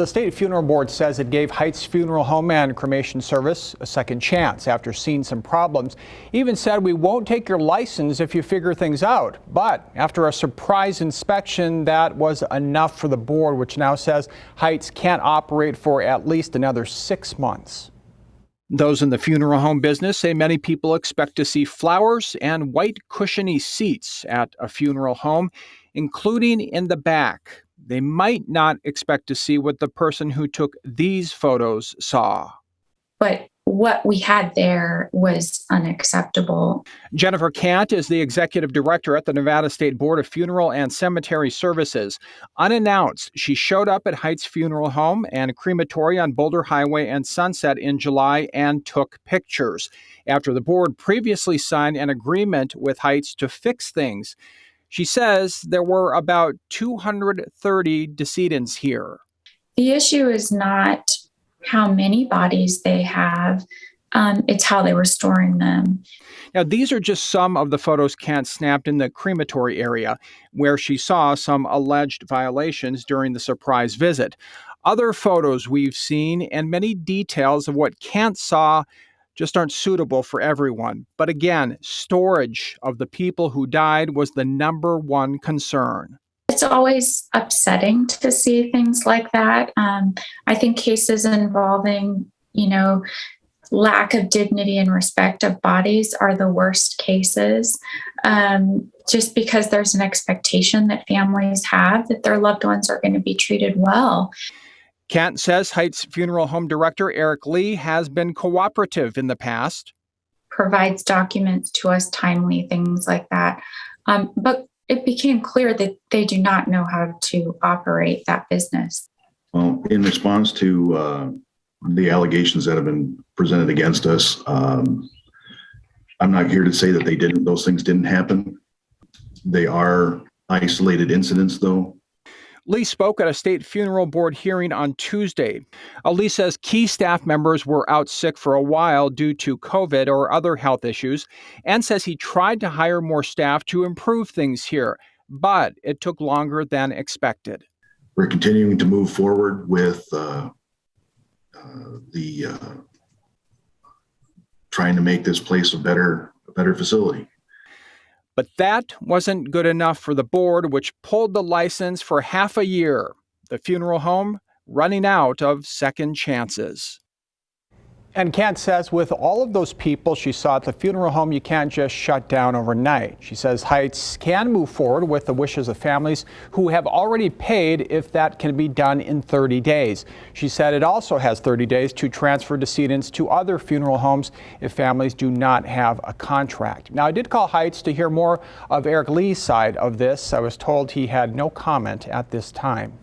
The state funeral board says it gave Heights Funeral Home and Cremation Service a second chance after seeing some problems. Even said, we won't take your license if you figure things out. But after a surprise inspection, that was enough for the board, which now says Heights can't operate for at least another 6 months. Those in the funeral home business say many people expect to see flowers and white cushiony seats at a funeral home, including in the back. They might not expect to see what the person who took these photos saw. But what we had there was unacceptable. Jennifer Kant is the executive director at the Nevada State Board of Funeral and Cemetery Services. Unannounced, she showed up at Heights Funeral Home and Crematory on Boulder Highway and Sunset in July and took pictures after the board previously signed an agreement with Heights to fix things. She says there were about 230 decedents here. The issue is not how many bodies they have, it's how they were storing them. Now, these are just some of the photos Kant snapped in the crematory area, where she saw some alleged violations during the surprise visit. Other photos we've seen and many details of what Kant saw just aren't suitable for everyone. But again, storage of the people who died was the number one concern. It's always upsetting to see things like that. I think cases involving, lack of dignity and respect of bodies are the worst cases, just because there's an expectation that families have that their loved ones are going to be treated well. Kant says Heights Funeral Home Director Eric Lee has been cooperative in the past. Provides documents to us timely, things like that. But it became clear that they do not know how to operate that business. Well, in response to the allegations that have been presented against us, I'm not here to say that those things didn't happen. They are isolated incidents, though. Lee spoke at a state funeral board hearing on Tuesday. Lee says key staff members were out sick for a while due to COVID or other health issues, and says he tried to hire more staff to improve things here, but it took longer than expected. We're continuing to move forward with trying to make this place a better facility. But that wasn't good enough for the board, which pulled the license for half a year. The funeral home running out of second chances. And Kant says with all of those people she saw at the funeral home, you can't just shut down overnight. She says Heights can move forward with the wishes of families who have already paid if that can be done in 30 days. She said it also has 30 days to transfer decedents to other funeral homes if families do not have a contract. Now, I did call Heights to hear more of Eric Lee's side of this. I was told he had no comment at this time.